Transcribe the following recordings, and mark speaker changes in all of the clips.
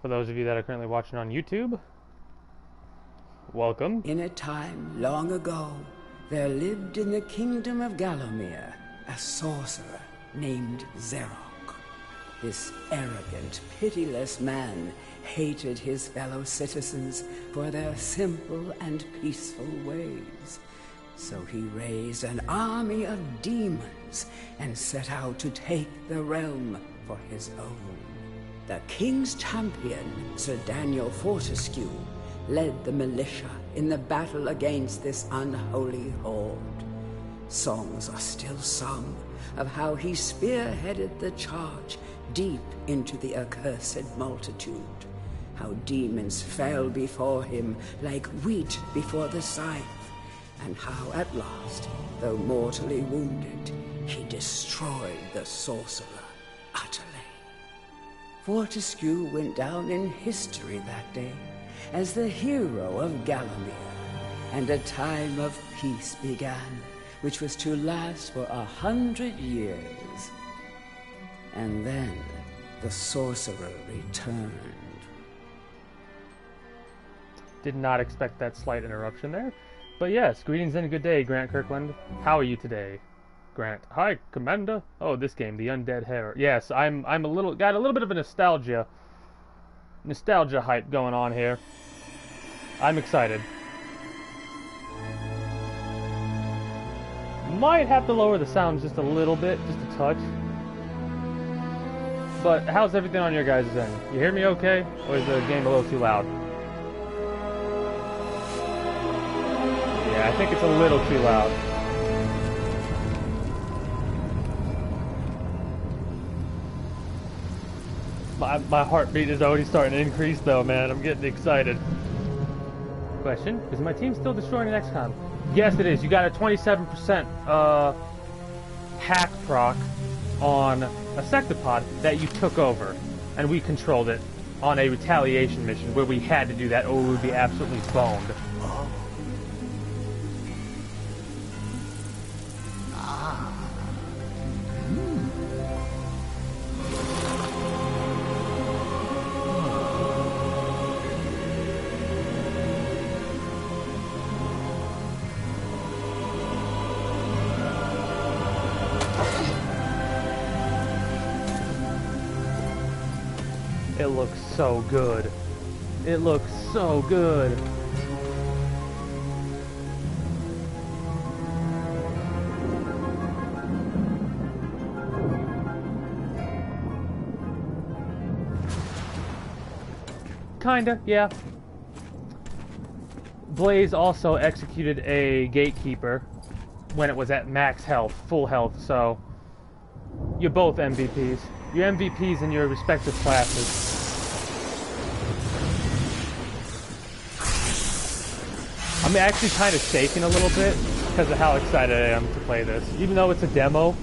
Speaker 1: For those of you that are currently watching on YouTube, welcome.
Speaker 2: In a time long ago, there lived in the kingdom of Gallowmere a sorcerer named Xerok. This arrogant, pitiless man hated his fellow citizens for their simple and peaceful ways. So he raised an army of demons and set out to take the realm for his own. The king's champion, Sir Daniel Fortescue, led the militia in the battle against this unholy horde. Songs are still sung of how he spearheaded the charge deep into the accursed multitude, how demons fell before him like wheat before the scythe, and how at last, though mortally wounded, he destroyed the sorcerer utterly. Fortescue went down in history that day as the hero of Gallowmere, and a time of peace began, which was to last for 100 years. And then the sorcerer returned.
Speaker 1: Did not expect that slight interruption there. But yes, greetings and good day, Grant Kirkland. How are you today, Grant? Hi, Commander. Oh, this game, the Undead Hair. Yes, got a little bit of a nostalgia hype going on here. I'm excited. Might have to lower the sound just a little bit, just a touch. But how's everything on your guys' end? You hear me okay? Or is the game a little too loud? Yeah, I think it's a little too loud. My heartbeat is already starting to increase though, man. I'm getting excited. Question, is my team still destroying an XCOM? Yes, it is. You got a 27% hack proc on a sectopod that you took over, and we controlled it on a retaliation mission where we had to do that or we would be absolutely boned. It looks so good. It looks so good. Kinda, yeah. Blaze also executed a gatekeeper when it was at max health, full health, so you're both MVPs. You're MVPs in your respective classes. I'm actually kind of shaking a little bit because of how excited I am to play this. Even though it's a demo,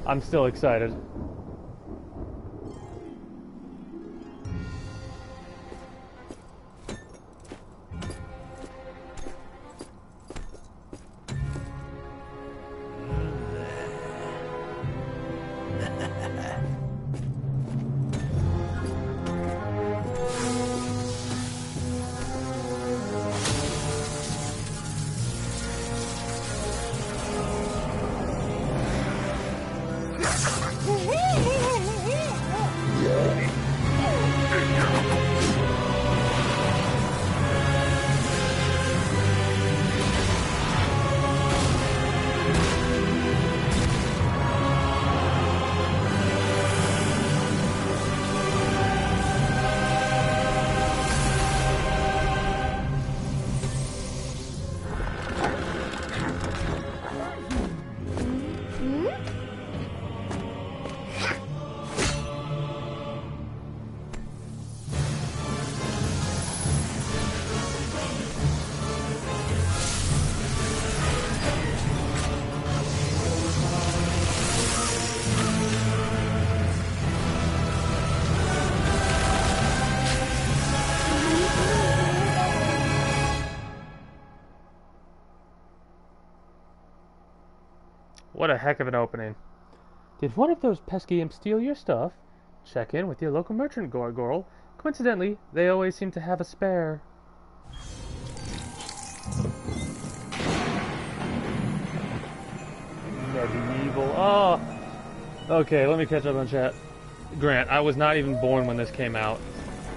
Speaker 1: I'm still excited. What a heck of an opening. Did one of those pesky imps steal your stuff? Check in with your local merchant, Gorgorl. Coincidentally, they always seem to have a spare. MediEvil. Oh! Okay, let me catch up on chat. Grant, I was not even born when this came out.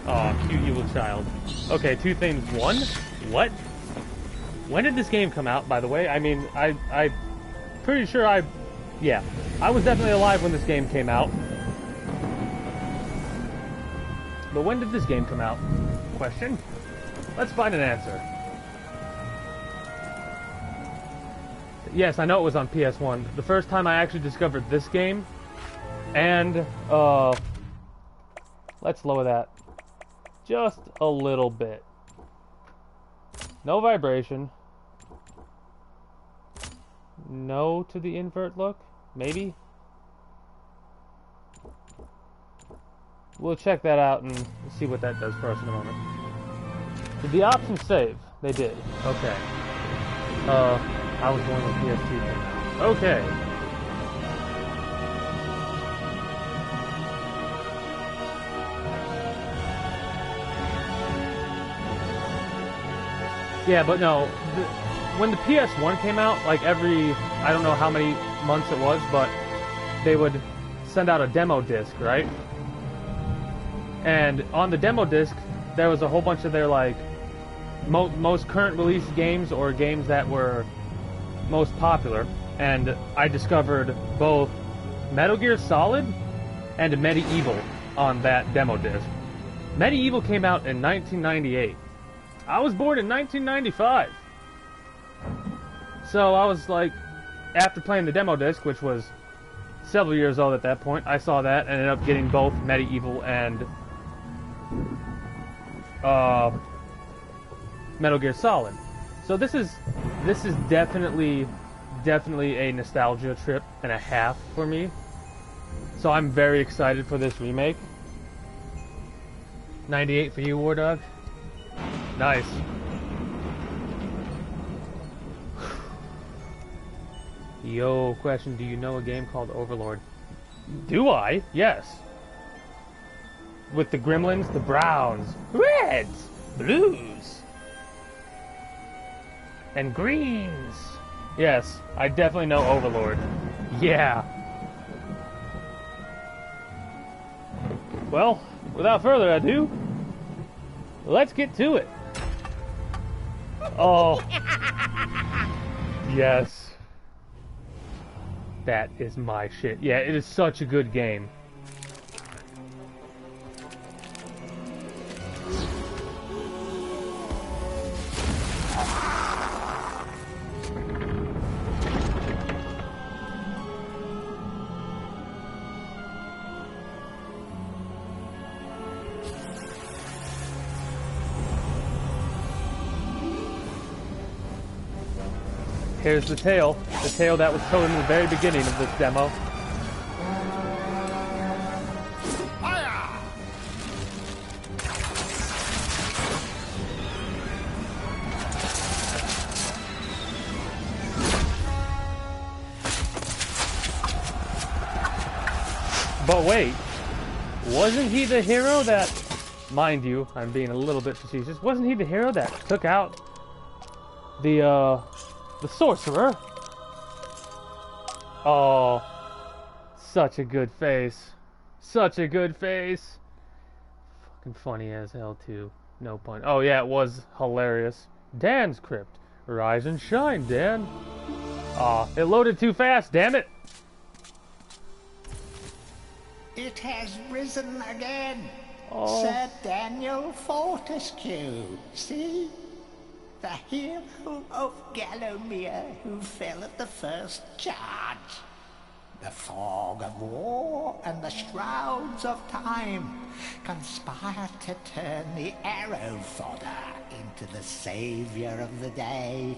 Speaker 1: Oh, cute evil child. Okay, two things. One, what? When did this game come out, by the way? I mean, I pretty sure yeah. I was definitely alive when this game came out. But when did this game come out? Question. Let's find an answer. Yes, I know it was on PS1. The first time I actually discovered this game, and, let's lower that just a little bit. No vibration. No to the invert look? Maybe? We'll check that out and see what that does for us in a moment. Did the options save? They did. Okay. I was born when PS2 came out. Okay. Yeah, but no. When the PS1 came out, like every, I don't know how many months it was, but they would send out a demo disc, right? And on the demo disc, there was a whole bunch of their, like, most current release games or games that were most popular. And I discovered both Metal Gear Solid and MediEvil on that demo disc. MediEvil came out in 1998. I was born in 1995. So I was like, after playing the demo disc, which was several years old at that point, I saw that and ended up getting both MediEvil and Metal Gear Solid. So this is definitely a nostalgia trip and a half for me. So I'm very excited for this remake. 98 for you, War Dog. Nice. Yo, question, do you know a game called Overlord? Do I? Yes. With the gremlins, the browns, reds, blues, and greens. Yes, I definitely know Overlord. Yeah. Well, without further ado, let's get to it. Oh. Yes. That is my shit. Yeah, it is such a good game. Here's the tale that was told in the very beginning of this demo. But wait, wasn't he the hero that, mind you, I'm being a little bit facetious, wasn't he the hero that took out the sorcerer? Oh, such a good face. Such a good face. Fucking funny as hell, too. No pun. Oh, yeah, it was hilarious. Dan's crypt. Rise and shine, Dan. Aw, it loaded too fast, damn it.
Speaker 3: It has risen again.
Speaker 1: Oh.
Speaker 3: Sir Daniel Fortescue. See? The hero of Gallowmere who fell at the first charge. The fog of war and the shrouds of time conspire to turn the arrow fodder into the savior of the day.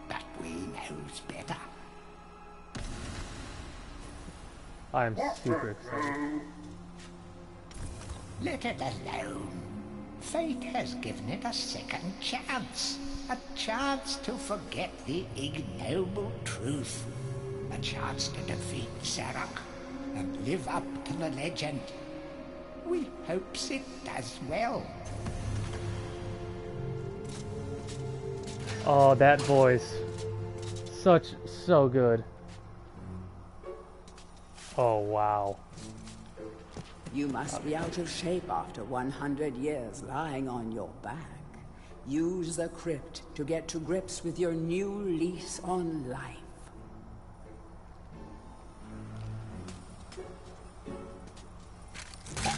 Speaker 3: But we knows better.
Speaker 1: I'm super excited.
Speaker 3: Let it alone. Fate has given it a second chance. A chance to forget the ignoble truth. A chance to defeat Zarok and live up to the legend. We hopes it does well.
Speaker 1: Oh, that voice. So good. Oh, wow.
Speaker 2: You must be out of shape after 100 years lying on your back. Use the crypt to get to grips with your new lease on life.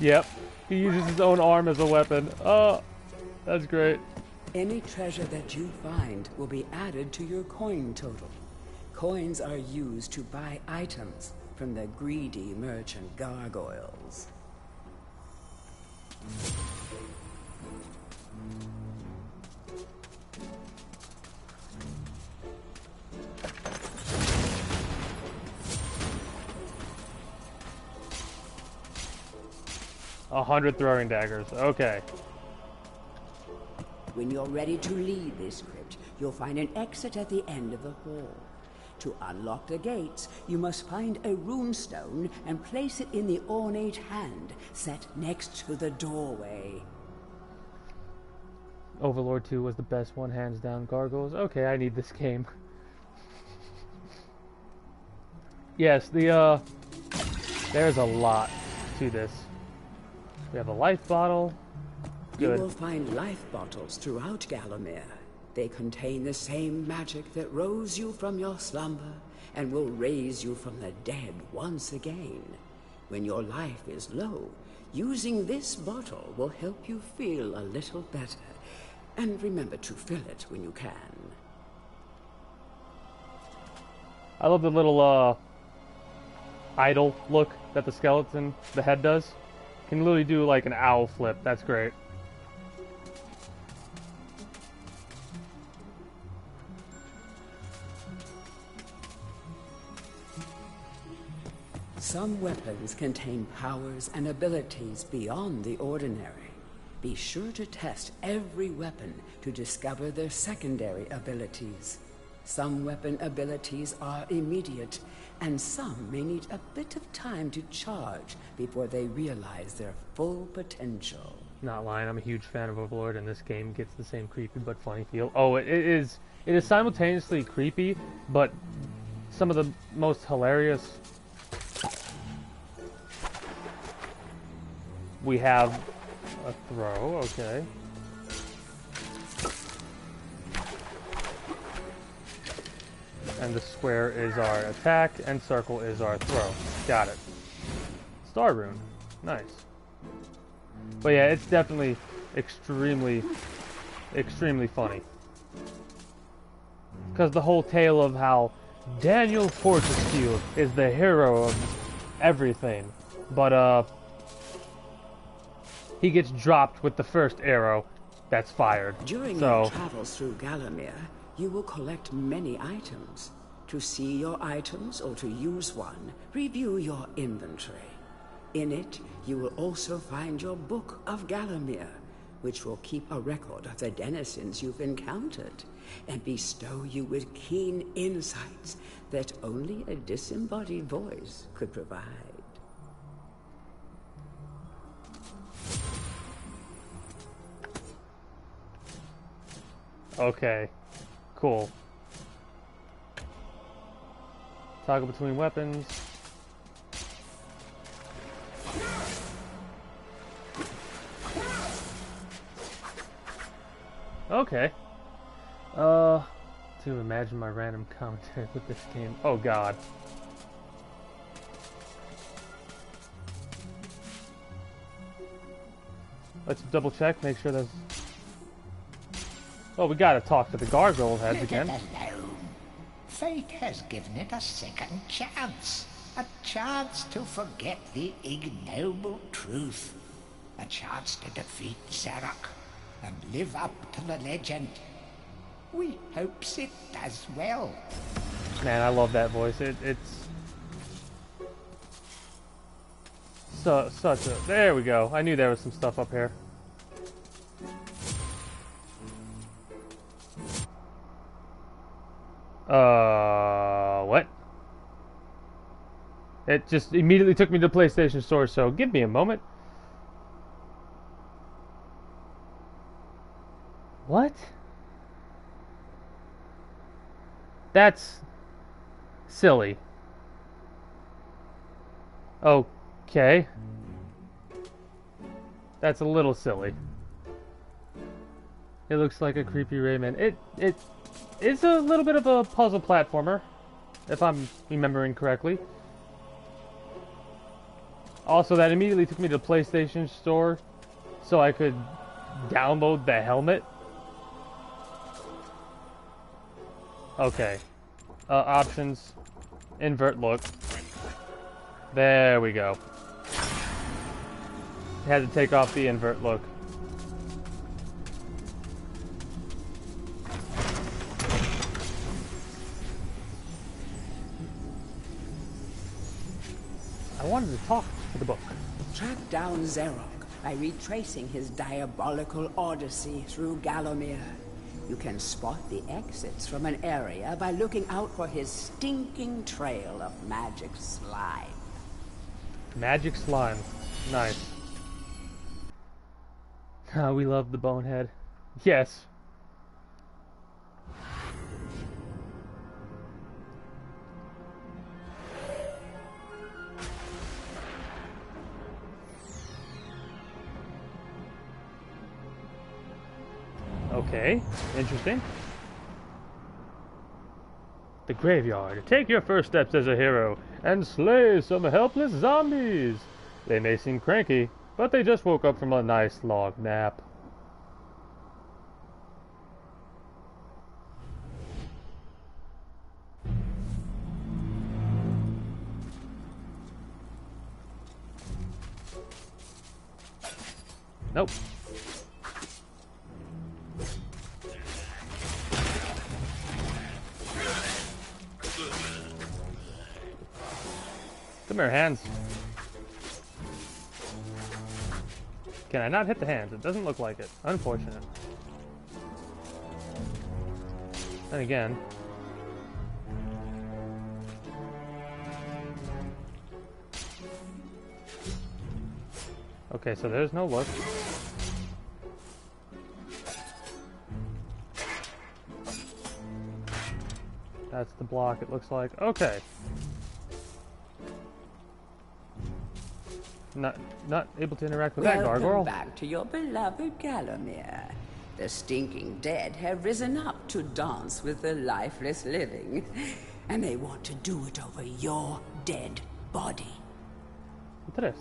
Speaker 1: Yep. He uses his own arm as a weapon. Oh, that's great.
Speaker 2: Any treasure that you find will be added to your coin total. Coins are used to buy items from the greedy merchant gargoyles.
Speaker 1: 100 throwing daggers. Okay.
Speaker 2: When you're ready to leave this crypt, you'll find an exit at the end of the hall. To unlock the gates, you must find a runestone and place it in the ornate hand set next to the doorway.
Speaker 1: Overlord 2 was the best one, hands down. Gargoyles. Okay, I need this game. Yes, there's a lot to this. We have a life bottle. Good.
Speaker 2: You will find life bottles throughout Gallowmere. They contain the same magic that rose you from your slumber and will raise you from the dead once again. When your life is low, using this bottle will help you feel a little better. And remember to fill it when you can.
Speaker 1: I love the little idle look that the skeleton, the head does. Can literally do like an owl flip. That's great.
Speaker 2: Some weapons contain powers and abilities beyond the ordinary. Be sure to test every weapon to discover their secondary abilities. Some weapon abilities are immediate, and some may need a bit of time to charge before they realize their full potential.
Speaker 1: Not lying, I'm a huge fan of Overlord, and this game gets the same creepy but funny feel. Oh, it is simultaneously creepy, but some of the most hilarious. We have a throw, okay. And the square is our attack, and circle is our throw. Got it. Star rune. Nice. But yeah, it's definitely extremely funny. Because the whole tale of how Daniel Fortescue is the hero of everything. But, he gets dropped with the first arrow that's fired.
Speaker 2: During your travels through Gallowmere, you will collect many items. To see your items or to use one, review your inventory. In it, you will also find your Book of Gallowmere, which will keep a record of the denizens you've encountered, and bestow you with keen insights that only a disembodied voice could provide.
Speaker 1: Okay, cool. Toggle between weapons. Okay. To imagine my random commentary with this game. Oh god. Let's double check, make sure there's... Oh, we gotta talk to the gargoyle heads again.
Speaker 3: Let it alone. Fate has given it a second chance. A chance to forget the ignoble truth. A chance to defeat Zarok and live up to the legend. We hopes it does well.
Speaker 1: Man, I love that voice. It's such a... There we go. I knew there was some stuff up here. What? It just immediately took me to the PlayStation Store, so give me a moment. What? That's silly. Okay. That's a little silly. It looks like a creepy Rayman. It is a little bit of a puzzle platformer, if I'm remembering correctly. Also, that immediately took me to the PlayStation Store so I could download the helmet. Okay. Options. Invert look. There we go. Had to take off the invert look. I wanted to talk to the book.
Speaker 2: Track down Xerok by retracing his diabolical odyssey through Gallowmere. You can spot the exits from an area by looking out for his stinking trail of magic slime.
Speaker 1: Magic slime. Nice. We love the bonehead. Yes. Okay, interesting. The graveyard. Take your first steps as a hero and slay some helpless zombies. They may seem cranky, but they just woke up from a nice long nap. Nope. Come here, hands. Can I not hit the hands? It doesn't look like it. Unfortunate. And again. Okay, so there's no look. That's the block, it looks like. Okay. Not able to interact with that gargoyle.
Speaker 2: Welcome back to your beloved Gallowmere. The stinking dead have risen up to dance with the lifeless living, and they want to do it over your dead body.
Speaker 1: What's this?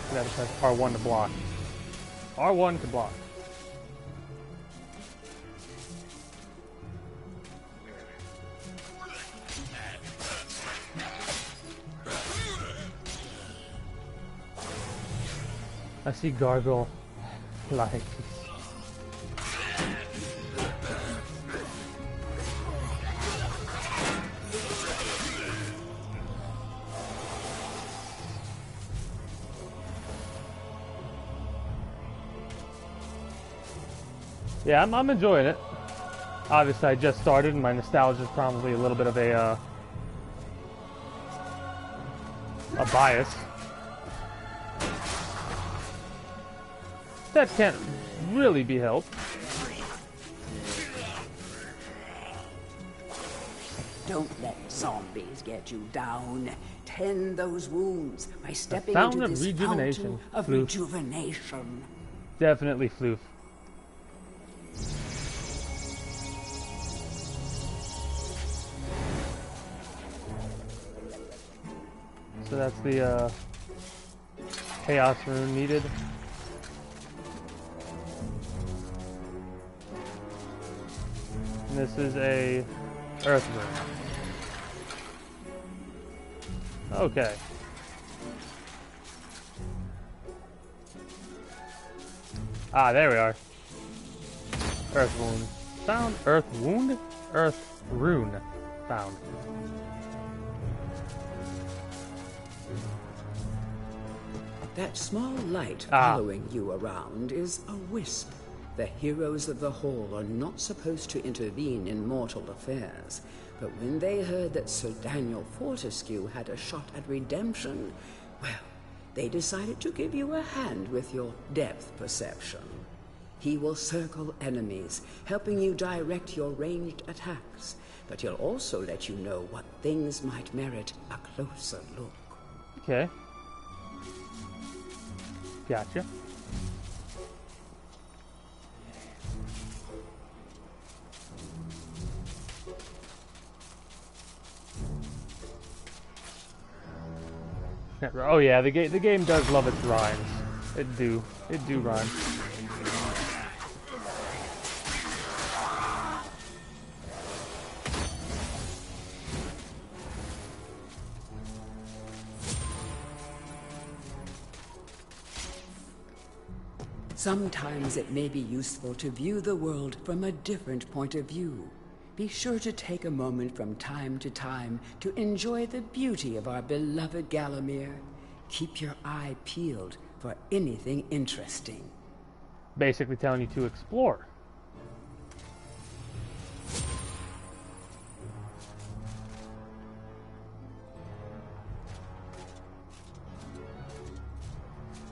Speaker 1: You gotta press R1 to block. R1 to block. I see gargoyle like. Yeah, I'm enjoying it. Obviously, I just started, and my nostalgia is probably a little bit of a bias. That can't really be helped.
Speaker 2: Don't let zombies get you down. Tend those wounds by stepping
Speaker 1: fountain
Speaker 2: into
Speaker 1: of
Speaker 2: this
Speaker 1: rejuvenation.
Speaker 2: fountain of
Speaker 1: Floof.
Speaker 2: rejuvenation.
Speaker 1: Definitely floof. So that's the chaos rune needed. And this is a earth rune. Okay. Ah, there we are. Earth wound. Found. Earth wound? Earth rune. Found.
Speaker 2: That small light following you around is a wisp. The heroes of the Hall are not supposed to intervene in mortal affairs, but when they heard that Sir Daniel Fortescue had a shot at redemption, well, they decided to give you a hand with your depth perception. He will circle enemies, helping you direct your ranged attacks, but he'll also let you know what things might merit a closer look.
Speaker 1: Okay. Gotcha. Oh yeah, the game does love its rhymes. It do rhyme.
Speaker 2: Sometimes it may be useful to view the world from a different point of view. Be sure to take a moment from time to time to enjoy the beauty of our beloved Gallowmere. Keep your eye peeled for anything interesting.
Speaker 1: Basically telling you to explore.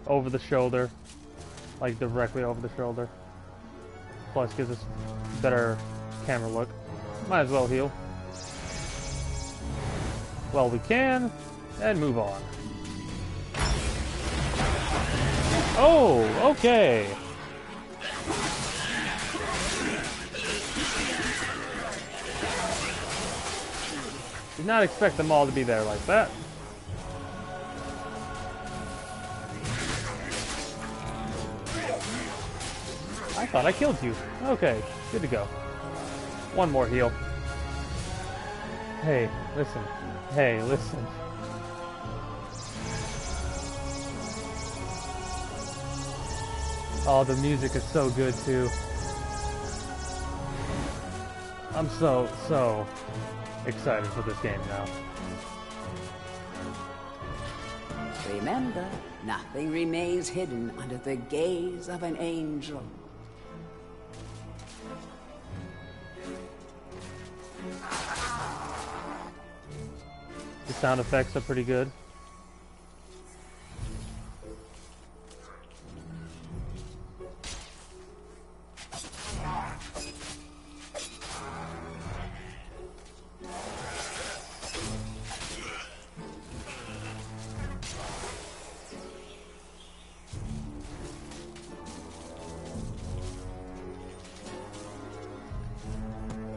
Speaker 1: Over the shoulder. Like directly over the shoulder. Plus gives us better camera look. Might as well heal. Well, we can, and move on. Oh, okay. Did not expect them all to be there like that. I thought I killed you. Okay, good to go. One more heal. Hey, listen. Hey, listen. Oh, the music is so good too. I'm so excited for this game now.
Speaker 2: Remember, nothing remains hidden under the gaze of an angel.
Speaker 1: The sound effects are pretty good.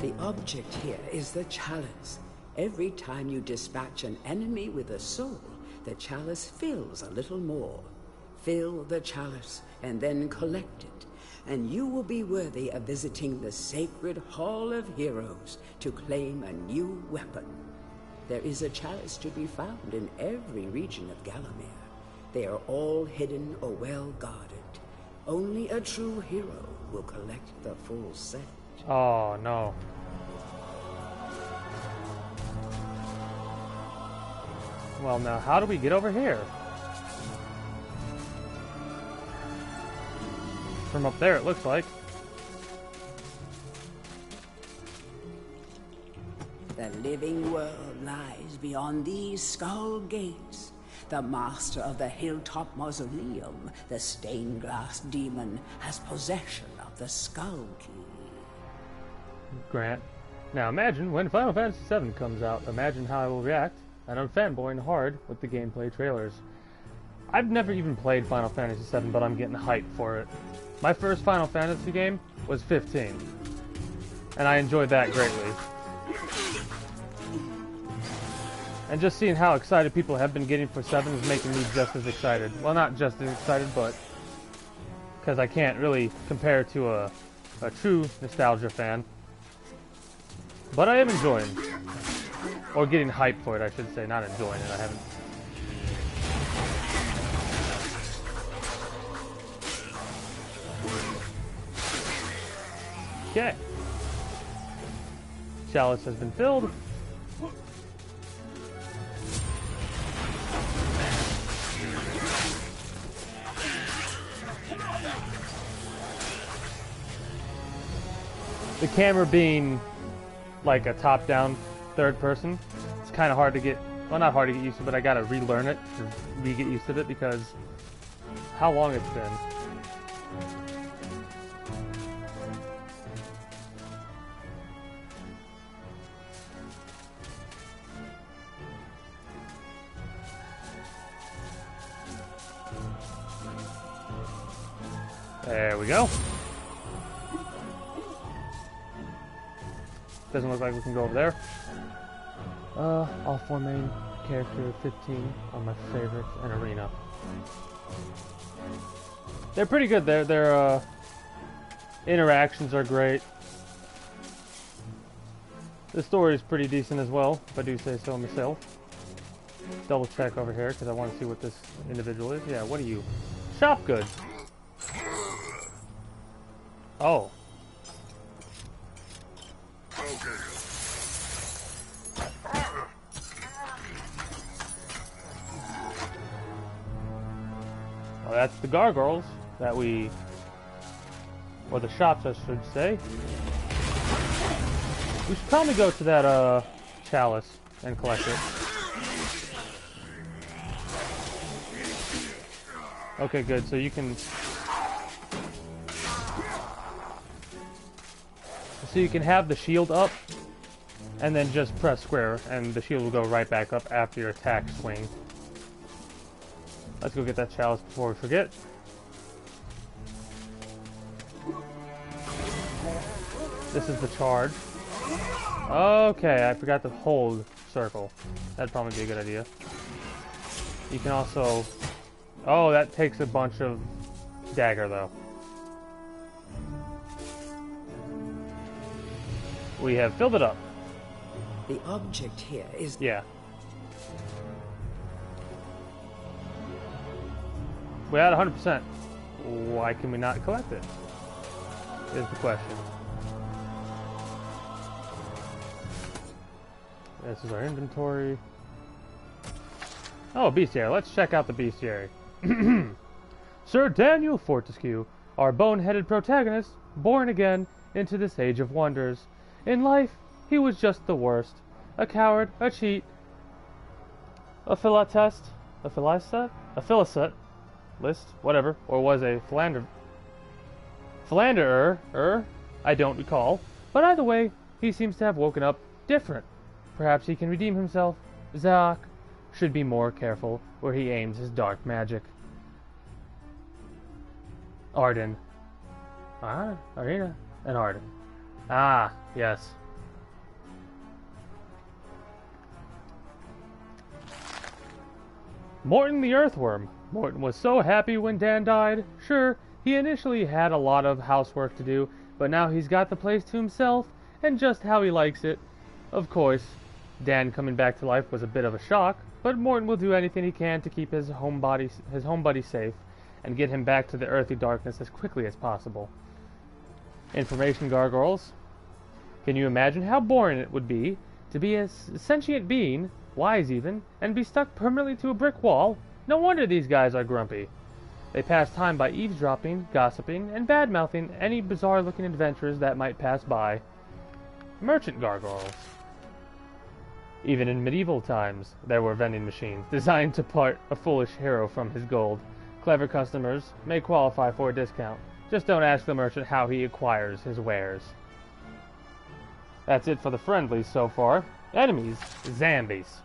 Speaker 2: The object here is the chalice. Every time you dispatch an enemy with a soul, the chalice fills a little more. Fill the chalice and then collect it, and you will be worthy of visiting the sacred Hall of Heroes to claim a new weapon. There is a chalice to be found in every region of Gallowmere. They are all hidden or well guarded. Only a true hero will collect the full set.
Speaker 1: Oh, no. Well, now, how do we get over here? From up there, it looks like.
Speaker 2: The living world lies beyond these skull gates. The master of the Hilltop Mausoleum, the stained glass demon, has possession of the skull key.
Speaker 1: Grant. Now imagine when Final Fantasy VII comes out, imagine how I will react, and I'm fanboying hard with the gameplay trailers. I've never even played Final Fantasy VII, but I'm getting hyped for it. My first Final Fantasy game was 15, and I enjoyed that greatly. And just seeing how excited people have been getting for 7 is making me just as excited. Well, not just as excited, but because I can't really compare to a true nostalgia fan. But I am enjoying, or getting hyped for it, I should say, not enjoying it. I haven't. Okay. Chalice has been filled. the camera being like a top-down third person, it's kind of hard to get, well, not hard to get used to, but I gotta relearn it, or re-get used to it, because how long it's been. There we go. Doesn't look like we can go over there. All 4 main character 15 are my favorites in Arena. They're pretty good. Their interactions are great. The story is pretty decent as well, if I do say so myself. Double check over here because I want to see what this individual is. Yeah, what are you? Shop goods. Oh. Well, that's the gargoyles that we, or the shops I should say. We should probably go to that chalice and collect it. Okay, good. So you can have the shield up and then just press square and the shield will go right back up after your attack swing. Let's go get that chalice before we forget. This is the charge. Okay, I forgot to hold circle. That'd probably be a good idea. You can also... Oh, that takes a bunch of dagger, though. We have filled it up.
Speaker 2: The object here is...
Speaker 1: Yeah. We're at 100%. Why can we not collect it? Is the question. This is our inventory. Oh, bestiary. Let's check out the bestiary. Sir Daniel Fortescue, our bone-headed protagonist, born again into this age of wonders. In life, he was just the worst. A coward, a cheat, a philatelist, whatever, or was a philanderer, I don't recall. But either way, he seems to have woken up different. Perhaps he can redeem himself. Zarok should be more careful where he aims his dark magic. Arden. Arena and Arden. Ah, yes. Morton the Earthworm. Morton was so happy when Dan died. Sure, he initially had a lot of housework to do, but now he's got the place to himself, and just how he likes it. Of course, Dan coming back to life was a bit of a shock, but Morton will do anything he can to keep his home buddy safe, and get him back to the earthy darkness as quickly as possible. Information gargoyles. Can you imagine how boring it would be to be a sentient being, wise even, and be stuck permanently to a brick wall? No wonder these guys are grumpy. They pass time by eavesdropping, gossiping, and bad-mouthing any bizarre-looking adventurers that might pass by. Merchant gargoyles. Even in medieval times, there were vending machines designed to part a foolish hero from his gold. Clever customers may qualify for a discount. Just don't ask the merchant how he acquires his wares. That's it for the friendlies so far. Enemies, zombies.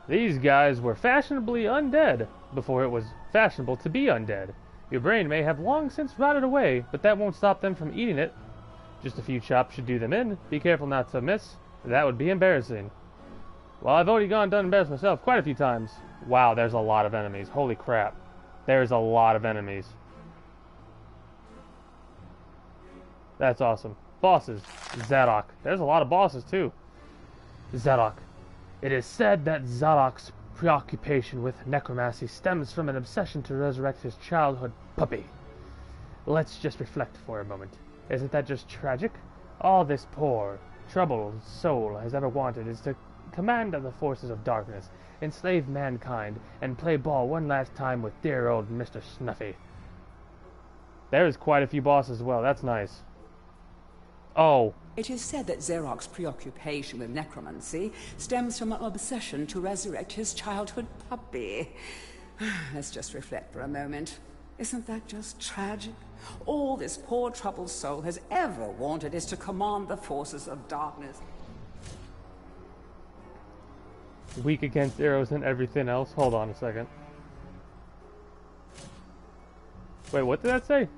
Speaker 1: These guys were fashionably undead before it was fashionable to be undead. Your brain may have long since rotted away, but that won't stop them from eating it. Just a few chops should do them in. Be careful not to miss. That would be embarrassing. Well, I've already done embarrassed myself quite a few times. Wow, there's a lot of enemies. Holy crap. There's a lot of enemies. That's awesome. Bosses. Zadok. There's a lot of bosses, too. Zadok. It is said that Zadok's preoccupation with necromancy stems from an obsession to resurrect his childhood puppy. Let's just reflect for a moment. Isn't that just tragic? All this poor, troubled soul has ever wanted is to command the forces of darkness, enslave mankind, and play ball one last time with dear old Mr. Snuffy. There's quite a few bosses as well. That's nice. Oh.
Speaker 2: It is said that Xeroc's preoccupation with necromancy stems from an obsession to resurrect his childhood puppy. Let's just reflect for a moment. Isn't that just tragic? All this poor troubled soul has ever wanted is to command the forces of darkness.
Speaker 1: Weak against arrows and everything else. Hold on a second. Wait, what did that say?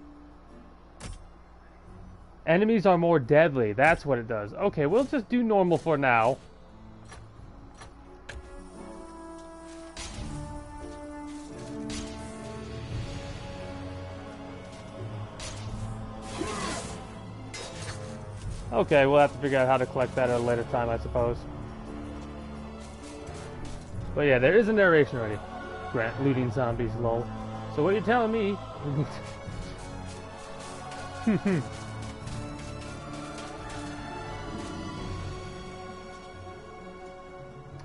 Speaker 1: Enemies are more deadly. That's what it does. Okay, we'll just do normal for now. Okay, we'll have to figure out how to collect that at a later time, I suppose. But yeah, there is a narration already. Grant looting zombies, lol. So what you're telling me...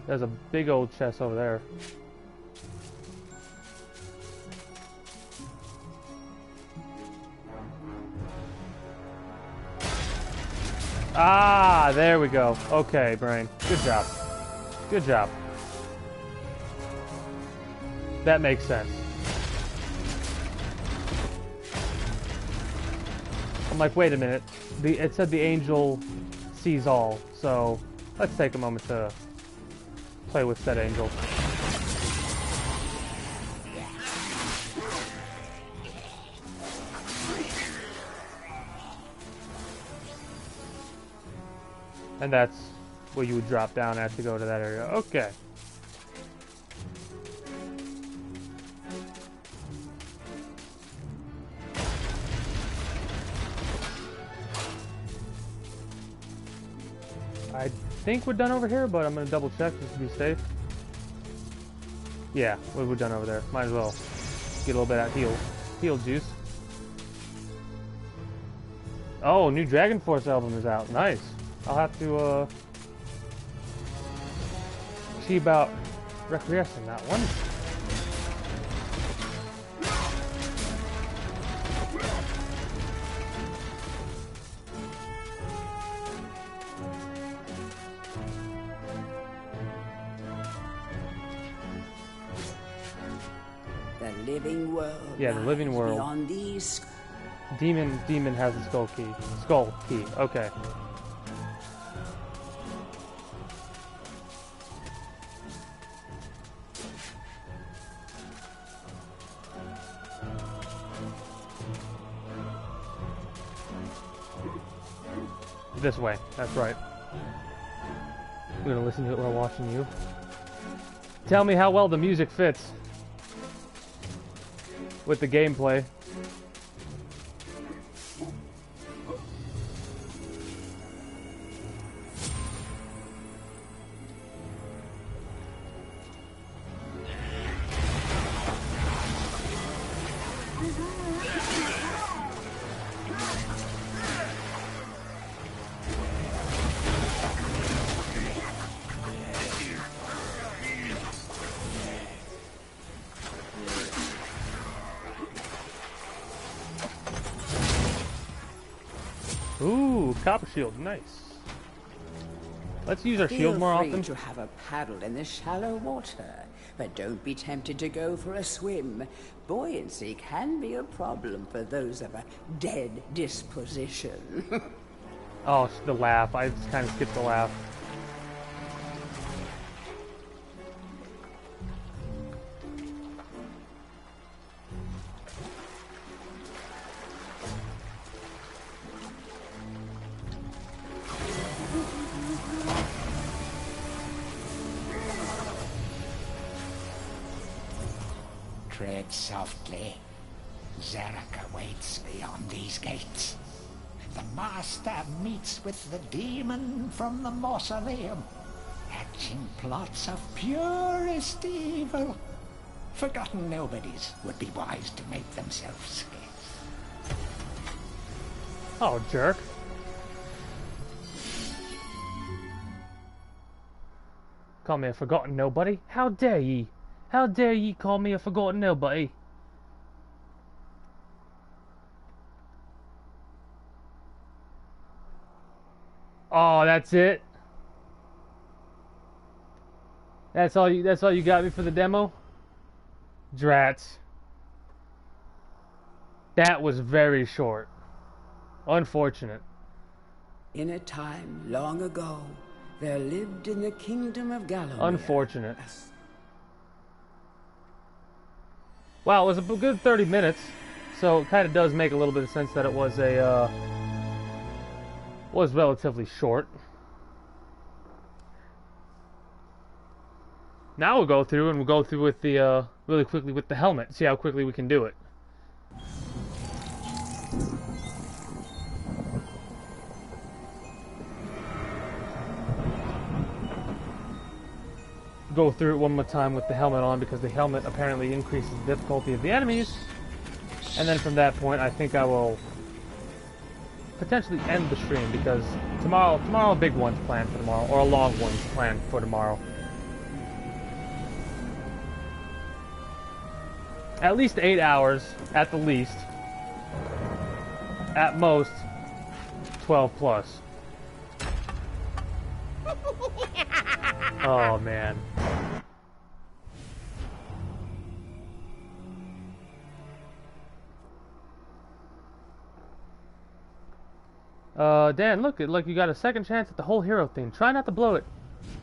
Speaker 1: There's a big old chest over there. Ah, there we go. Okay, brain. Good job. Good job. That makes sense. I'm like, wait a minute. It said the angel sees all, so let's take a moment to play with said angel. And that's where you would drop down at to go to that area. Okay. I think we're done over here, but I'm gonna double check just to be safe. Yeah, we're done over there. Might as well get a little bit of heal juice. Oh, new Dragon Force album is out. Nice. I'll have to see about regressing that one.
Speaker 2: The living world.
Speaker 1: Yeah, the living world.
Speaker 2: Beyond these.
Speaker 1: Demon has the skull key. Skull key. Okay. This way. That's right. We're gonna listen to it while watching you. Tell me how well the music fits with the gameplay. Ooh, copper shield, nice. Let's use our shield more often.
Speaker 2: Feel free to have a paddle in the shallow water, but don't be tempted to go for a swim. Buoyancy can be a problem for those of a dead disposition.
Speaker 1: Oh, the laugh. I just kind of skipped the laugh.
Speaker 3: Tread softly. Zarek awaits beyond these gates. The master meets with the demon from the mausoleum, hatching plots of purest evil. Forgotten nobodies would be wise to make themselves scarce.
Speaker 1: Oh, jerk. Call me a forgotten nobody? How dare ye? How dare ye call me a forgotten nobody? Oh, that's it? That's all you got me for the demo? Drats. That was very short. Unfortunate.
Speaker 2: In a time long ago, there lived in the kingdom of Gallowmere.
Speaker 1: Unfortunate. Wow, it was a good 30 minutes, so it kind of does make a little bit of sense that it was was relatively short. Now we'll go through with the really quickly with the helmet, see how quickly we can do it. Go through it one more time with the helmet on, because the helmet apparently increases the difficulty of the enemies. And then from that point, I think I will potentially end the stream, because tomorrow a big one's planned for tomorrow, or a long one's planned for tomorrow. At least 8 hours, at the least. At most, 12 plus. Oh, man. Dan, look, like you got a second chance at the whole hero thing. Try not to blow it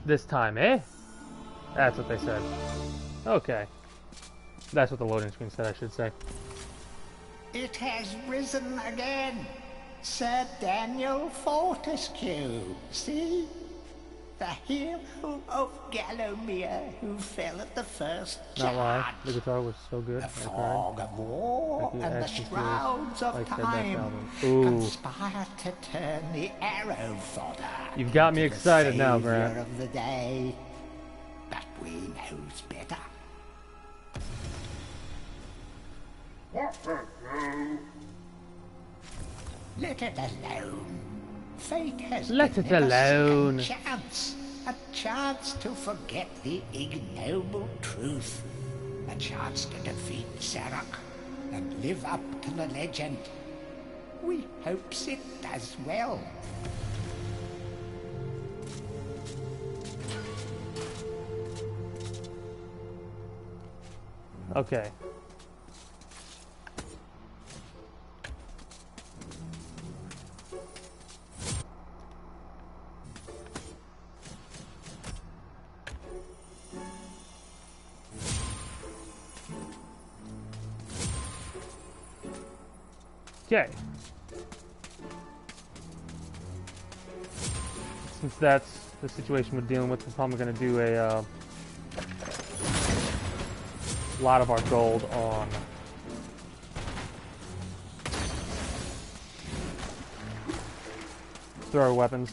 Speaker 1: this time, eh? That's what they said. Okay. That's what the loading screen said, I should say.
Speaker 3: It has risen again. Sir Daniel Fortescue, see? The hero of Gallowmere who fell at the first charge.
Speaker 1: Not why. The guitar was so good.
Speaker 3: The fog of war and the shrouds of time
Speaker 1: Ooh.
Speaker 3: conspire to turn the arrow fodder.
Speaker 1: You've got me excited now, Grant.
Speaker 3: Of the day, but we knows better. Let it alone. Fate has
Speaker 1: Let it
Speaker 3: given us
Speaker 1: alone.
Speaker 3: A chance to forget the ignoble truth, a chance to defeat Zarok and live up to the legend. We hopes it does well.
Speaker 1: Okay. Okay. Since that's the situation we're dealing with, we're probably going to do a lot of our gold on thrower weapons.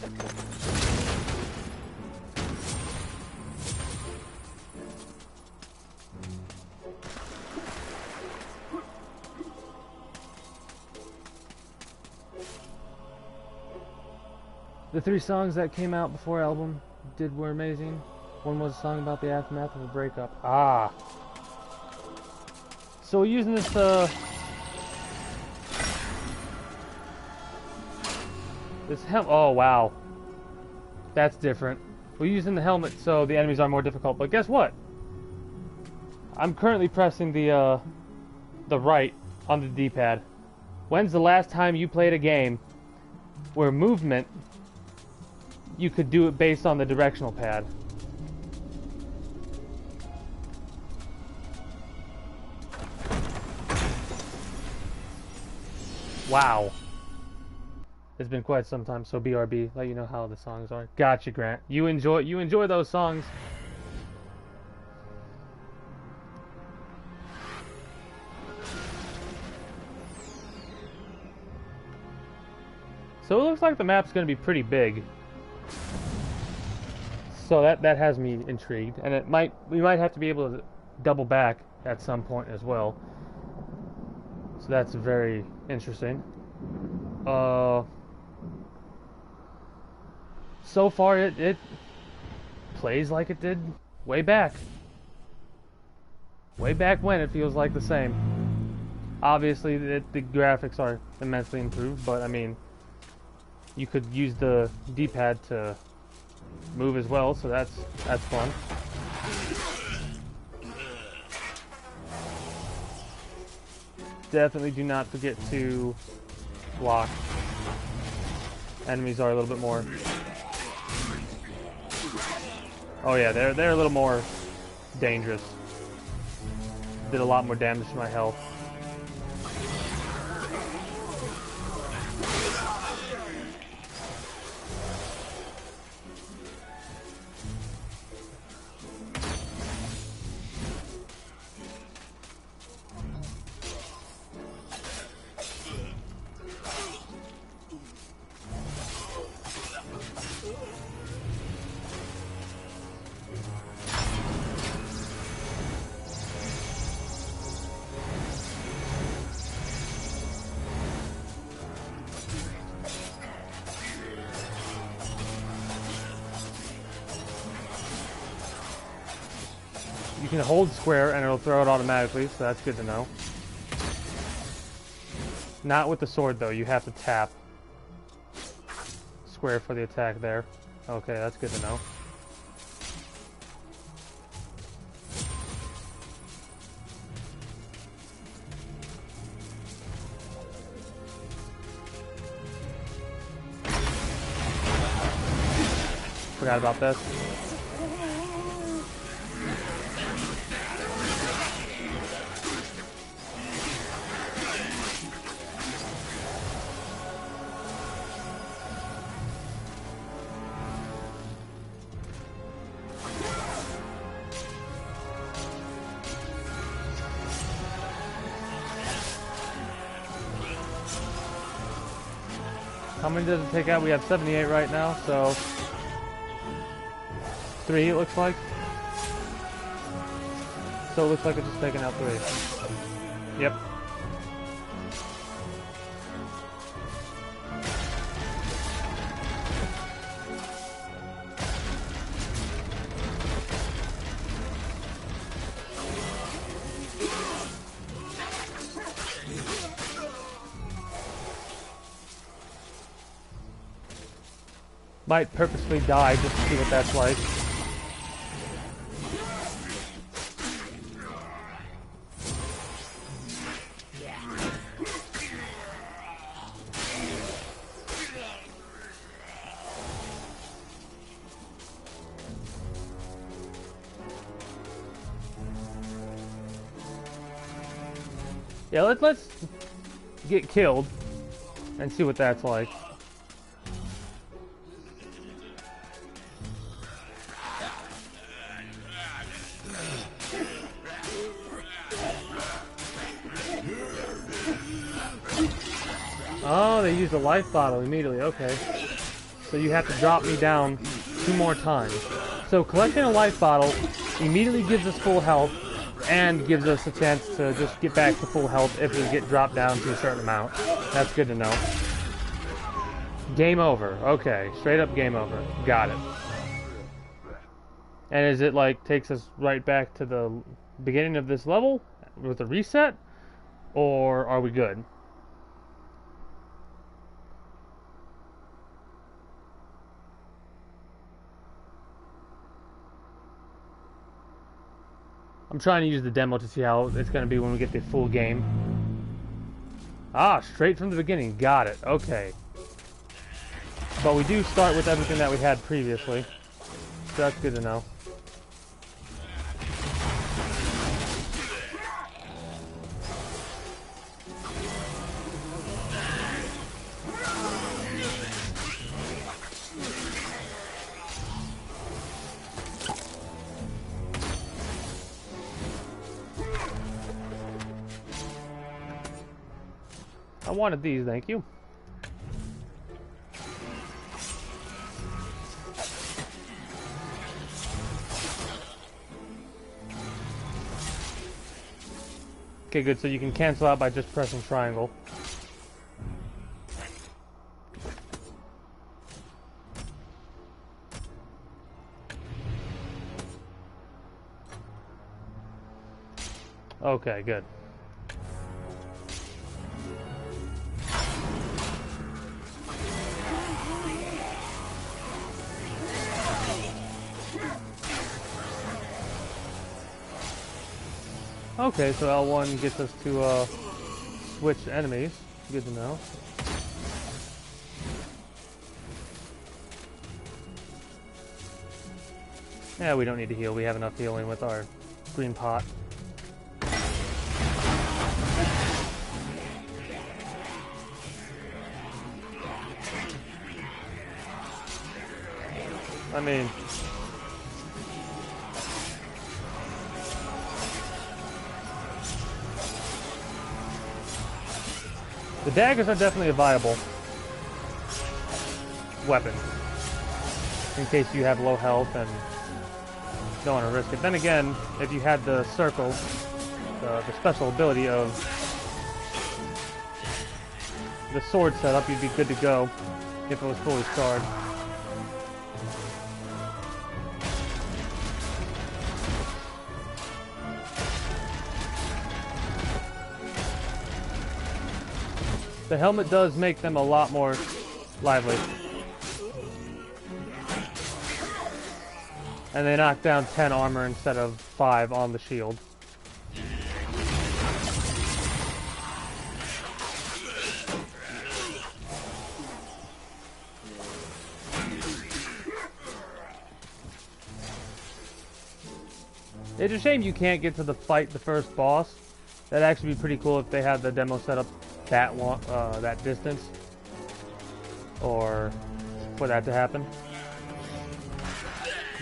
Speaker 1: The 3 songs that came out before album were amazing. One was a song about the aftermath of a breakup. Ah. So we're using this helmet. Oh wow. That's different. We're using the helmet so the enemies are more difficult, but guess what? I'm currently pressing the right on the D-pad. When's the last time you played a game where movement you could do it based on the directional pad? Wow. It's been quite some time, so BRB, let you know how the songs are. Gotcha, Grant. You enjoy those songs. So it looks like the map's going to be pretty big. So that has me intrigued, and we might have to be able to double back at some point as well. So that's very interesting. So far it plays like it did way back. Way back when, it feels like the same. Obviously the graphics are immensely improved, but I mean, you could use the D-pad to move as well, so that's fun. Definitely do not forget to block. Enemies are a little bit more. Oh yeah, they're a little more dangerous. Did a lot more damage to my health. You can hold square and it'll throw it automatically, so that's good to know. Not with the sword though, you have to tap square for the attack there. Okay, that's good to know. Forgot about this. How many does it take out? We have 78 right now, so 3 it looks like. So it looks like it's just taking out 3. Yep. Might purposely die just to see what that's like. Yeah, let's get killed and see what that's like. Oh, they used a life bottle immediately, okay. So you have to drop me down 2 more times. So collecting a life bottle immediately gives us full health and gives us a chance to just get back to full health if we get dropped down to a certain amount. That's good to know. Game over. Okay, straight up game over. Got it. And is it like takes us right back to the beginning of this level with a reset? Or are we good? I'm trying to use the demo to see how it's going to be when we get the full game. Ah, straight from the beginning. Got it. Okay. But we do start with everything that we had previously. So that's good to know. I wanted these, thank you. Okay, good, so you can cancel out by just pressing triangle. Okay, good. Okay, so L1 gets us to switch enemies. Good to know. Yeah, we don't need to heal. We have enough healing with our green pot. I mean, the daggers are definitely a viable weapon in case you have low health and don't want to risk it. Then again, if you had the circle, the special ability of the sword setup, you'd be good to go if it was fully scarred. The helmet does make them a lot more lively. And they knock down 10 armor instead of 5 on the shield. It's a shame you can't get to the first boss. That'd actually be pretty cool if they had the demo set up that long, that distance, or for that to happen.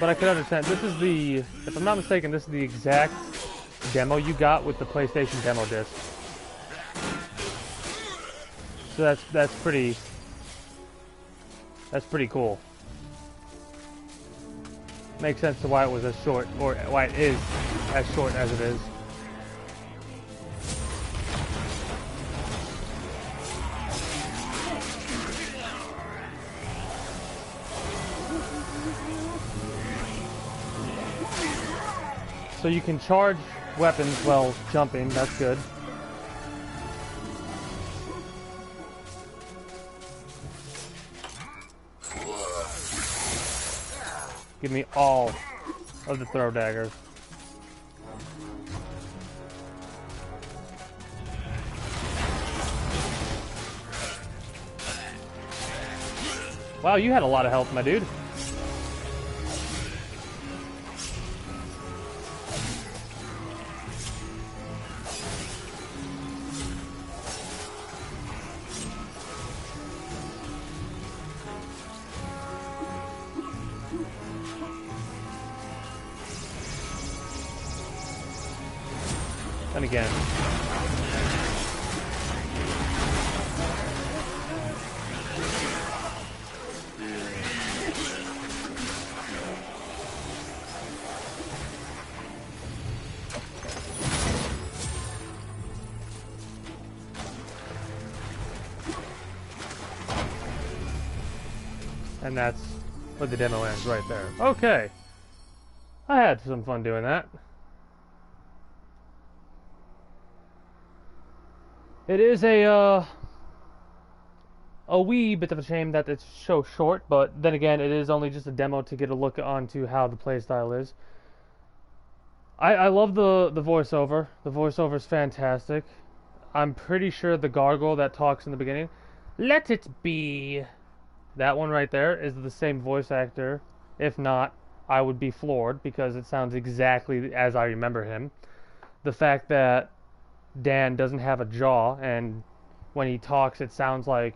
Speaker 1: But I could understand. This is the, if I'm not mistaken, this is the exact demo you got with the PlayStation demo disc. So that's pretty cool. Makes sense to why it was as short, or why it is as short as it is. So you can charge weapons while jumping, that's good. Give me all of the throw daggers. Wow, you had a lot of health, my dude. And again. And that's where the demo ends, right there. Okay. I had some fun doing that. It is a wee bit of a shame that it's so short, but then again, it is only just a demo to get a look onto how the playstyle is. I love the voiceover. The voiceover is fantastic. I'm pretty sure the gargoyle that talks in the beginning, "Let it be," that one right there is the same voice actor. If not, I would be floored because it sounds exactly as I remember him. The fact that Dan doesn't have a jaw, and when he talks it sounds like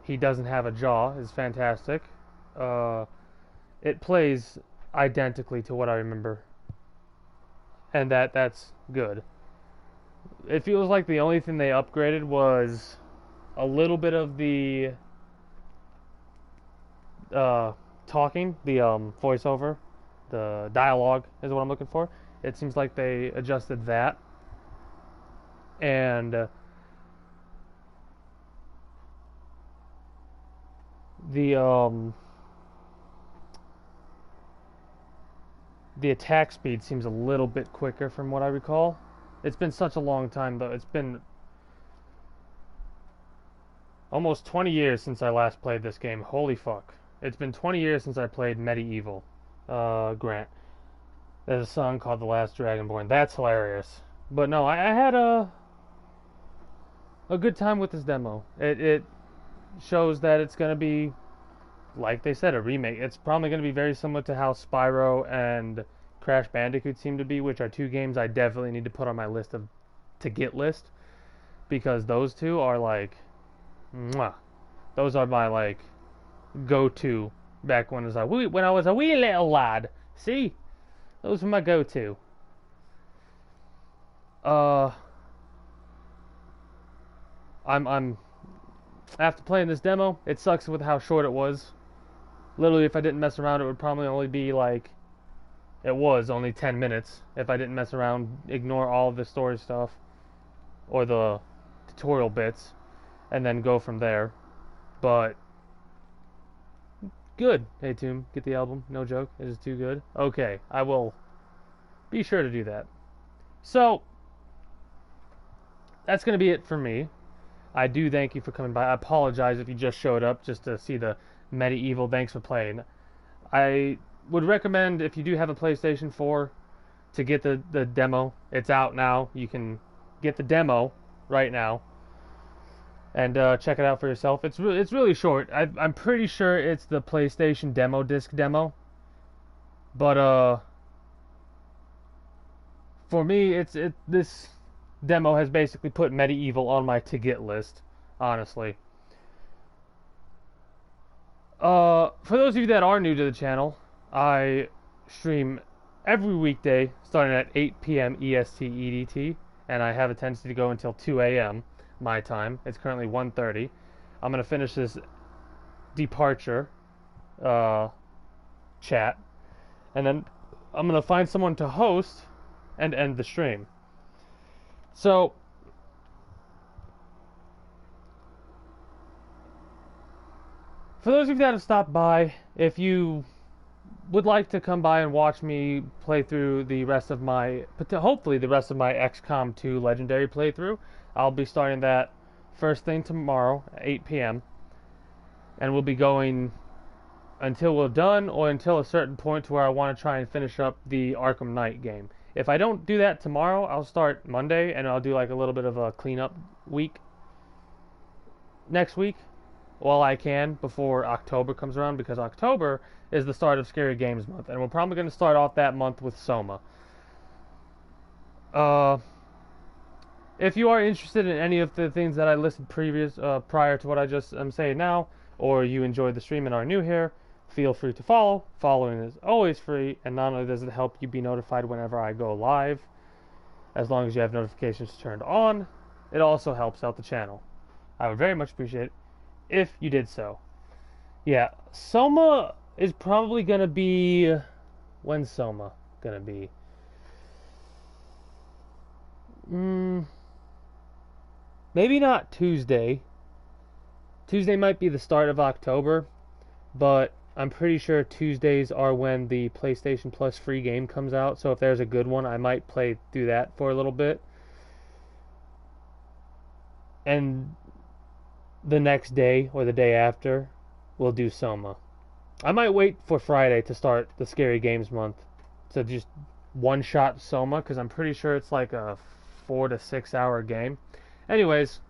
Speaker 1: he doesn't have a jaw, is fantastic. It plays identically to what I remember, and that's good. It feels like the only thing they upgraded was a little bit of the talking, the voiceover, the dialogue is what I'm looking for. It seems like they adjusted that. And the attack speed seems a little bit quicker from what I recall. It's been such a long time though. It's been almost 20 years since I last played this game. Holy fuck. It's been 20 years since I played MediEvil. Grant. There's a song called The Last Dragonborn. That's hilarious. But no, I had a good time with this demo. It shows that it's going to be, like they said, a remake. It's probably going to be very similar to how Spyro and Crash Bandicoot seem to be, which are two games I definitely need to put on my list of to get list, because those two are like, mwah. Those are my like go-to back when I was a wee little lad. See, those were my go-to. Uh, I'm after playing this demo, it sucks with how short it was. Literally, if I didn't mess around, it would probably only be like, it was only 10 minutes if I didn't mess around, ignore all of the story stuff or the tutorial bits, and then go from there. But good. Hey Tomb, get the album. No joke. It is too good. Okay, I will be sure to do that. So that's gonna be it for me. I do thank you for coming by. I apologize if you just showed up just to see the MediEvil. Thanks for playing. I would recommend, if you do have a PlayStation 4, to get the demo. It's out now. You can get the demo right now and check it out for yourself. It's really short. I'm pretty sure it's the PlayStation demo disc demo, but for me, this demo has basically put MediEvil on my to get list, honestly. For those of you that are new to the channel, I stream every weekday starting at 8 p.m. EST EDT, and I have a tendency to go until 2 a.m. my time. It's currently 1:30. I'm going to finish this departure chat, and then I'm going to find someone to host and end the stream. So, for those of you that have stopped by, if you would like to come by and watch me play through the rest of my, hopefully the rest of my XCOM 2 Legendary playthrough, I'll be starting that first thing tomorrow at 8 p.m. and we'll be going until we're done, or until a certain point to where I want to try and finish up the Arkham Knight game. If I don't do that tomorrow, I'll start Monday, and I'll do like a little bit of a cleanup week next week while I can before October comes around, because October is the start of Scary Games month, and we're probably going to start off that month with Soma. If you are interested in any of the things that I listed prior to what I just am saying now, or you enjoyed the stream and are new here, feel free to follow. Following is always free, and not only does it help you be notified whenever I go live, as long as you have notifications turned on, it also helps out the channel. I would very much appreciate it if you did so. Yeah, Soma is probably going to be... When's Soma going to be? Maybe not Tuesday. Tuesday might be the start of October, but I'm pretty sure Tuesdays are when the PlayStation Plus free game comes out, so if there's a good one, I might play through that for a little bit. And the next day, or the day after, we'll do Soma. I might wait for Friday to start the Scary Games month, to just one-shot Soma, because I'm pretty sure it's like a 4 to 6 hour game. Anyways,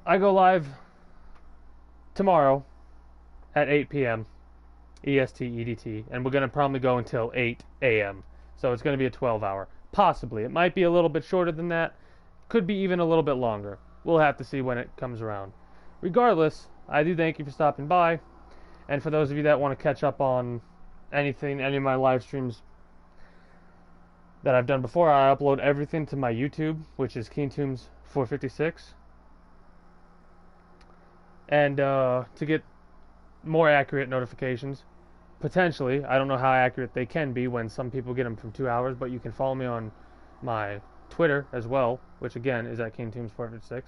Speaker 1: I go live tomorrow at 8 p.m. EST EDT, and we're going to probably go until 8 a.m. So it's going to be a 12-hour. Possibly. It might be a little bit shorter than that. Could be even a little bit longer. We'll have to see when it comes around. Regardless, I do thank you for stopping by. And for those of you that want to catch up on anything, any of my live streams that I've done before, I upload everything to my YouTube, which is KeenTombs456. And to get more accurate notifications, potentially, I don't know how accurate they can be when some people get them from 2 hours, but you can follow me on my Twitter as well, which again is at KeenTombs456.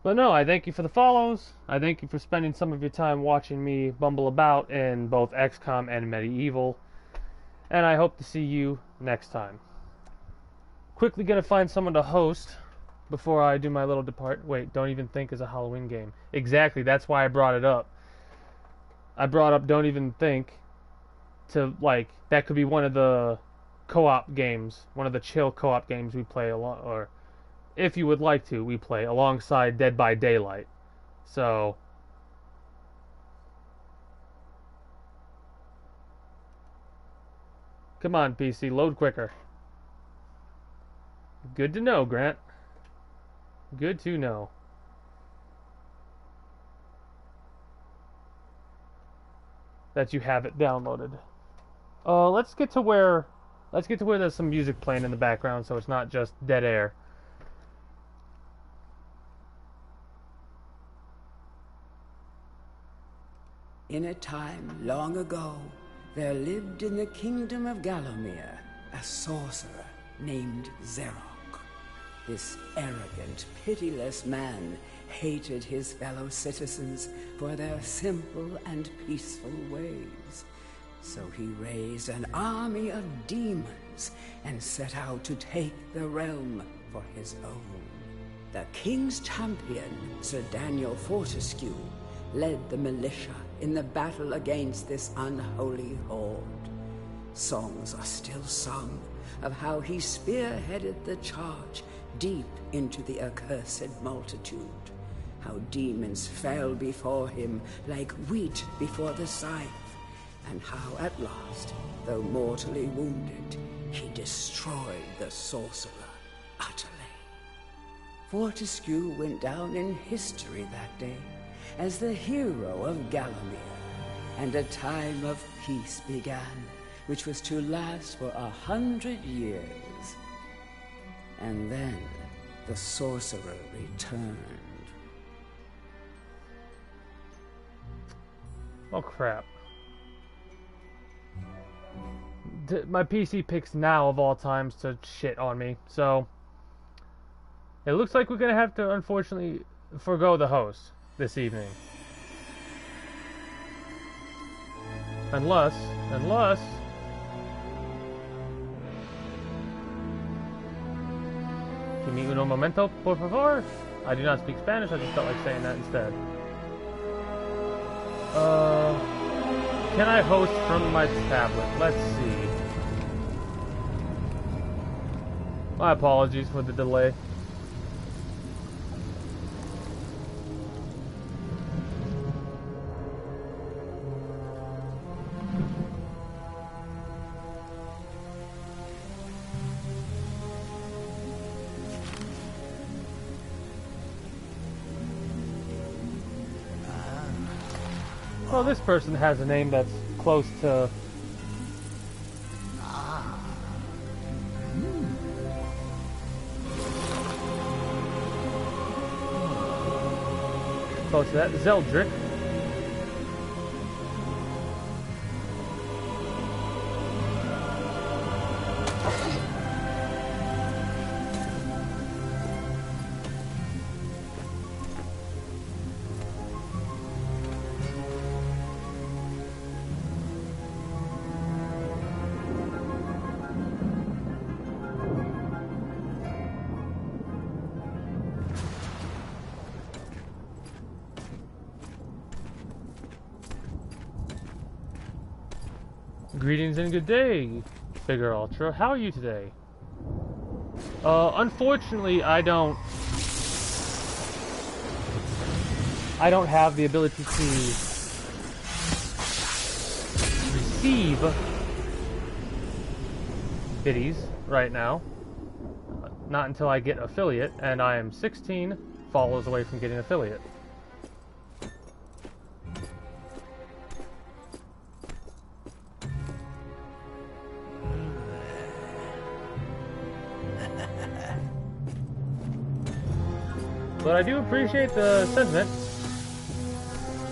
Speaker 1: But no, I thank you for the follows. I thank you for spending some of your time watching me bumble about in both XCOM and MediEvil. And I hope to see you next time. Quickly gonna find someone to host before I do my little depart. Wait, Don't Even Think is a Halloween game. Exactly, that's why I brought it up. I brought up Don't Even Think to, like, that could be one of the co-op games, one of the chill co-op games we play along, or if you would like to, we play alongside Dead by Daylight. So, come on, PC, load quicker. Good to know, Grant. Good to know. That you have it downloaded. Let's get to where there's some music playing in the background, so it's not just dead air.
Speaker 2: In a time long ago, there lived in the kingdom of Gallowmere a sorcerer named Xerok. This arrogant, pitiless man hated his fellow citizens for their simple and peaceful ways. So he raised an army of demons and set out to take the realm for his own. The king's champion, Sir Daniel Fortescue, led the militia in the battle against this unholy horde. Songs are still sung of how he spearheaded the charge deep into the accursed multitude, how demons fell before him like wheat before the scythe, and how at last, though mortally wounded, he destroyed the sorcerer utterly. Fortescue went down in history that day as the hero of Gallowmere, and a time of peace began, which was to last for 100 years. And then the sorcerer returned.
Speaker 1: Oh crap. My PC picks now of all times to shit on me, so it looks like we're gonna have to unfortunately forgo the host this evening. Unless Give me uno momento, por favor. I do not speak Spanish, I just felt like saying that instead. Can I host from my tablet? Let's see. My apologies for the delay. Well, this person has a name that's close to... close to that. Zeldrick. Greetings and good day, Bigger Ultra. How are you today? Unfortunately, I don't have the ability to receive biddies right now. Not until I get affiliate, and I am 16 follows away from getting affiliate. But I do appreciate the sentiment,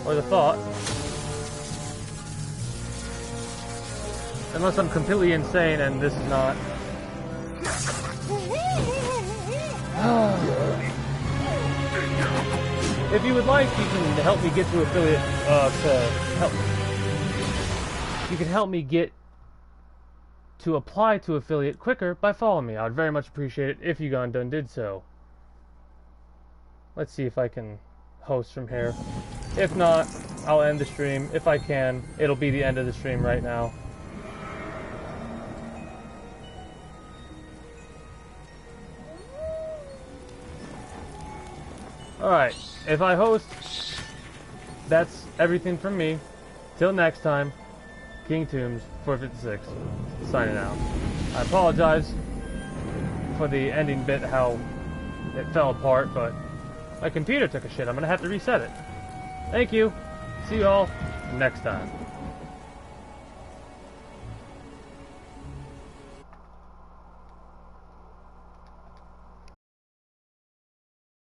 Speaker 1: or the thought. Unless I'm completely insane and this is not. If you would like, you can help me get to affiliate, You can help me get to apply to affiliate quicker by following me. I would very much appreciate it if you gone done did so. Let's see if I can host from here. If not, I'll end the stream. If I can, it'll be the end of the stream right now. Alright, if I host, that's everything from me. Till next time, King Tombs 456, signing out. I apologize for the ending bit, how it fell apart, but my computer took a shit. I'm gonna have to reset it. Thank you. See you all next time.